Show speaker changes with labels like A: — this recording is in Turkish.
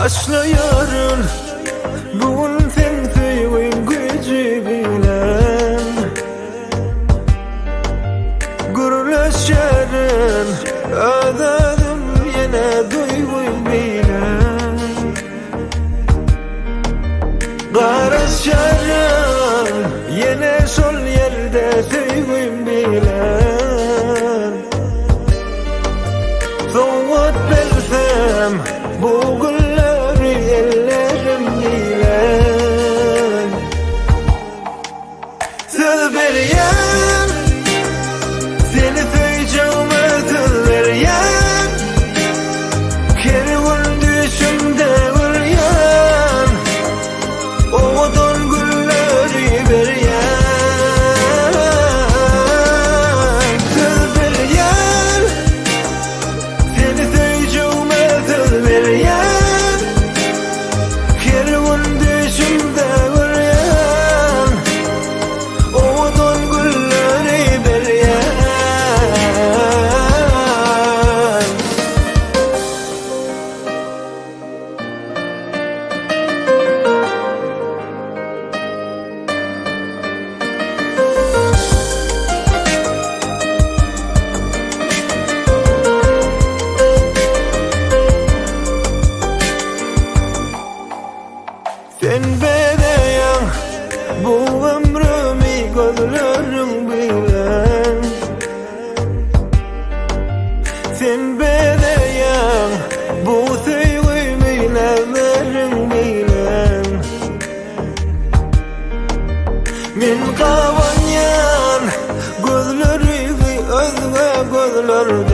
A: başlayarın bugün sen sevgin gücü bilen gürleşerin özledim yine duygun bilen karışarın yine sol yerde sevgin bilen soğut bilsem bu gülleri ellerim bilen söz vereyim seni söyleyeceğime söz vereyim kervan düşümde vuryan oğudun gülleri vereyim söz vereyim seni söyleyeceğime söz vereyim kervan düşümde vuryan oğudun gülleri vereyim. Sen bedeyen bu ömrümü gözlerim bilen sen bedeyen bu sevgimi nezlerim bilen min kavanyan gözlerimi özge gözler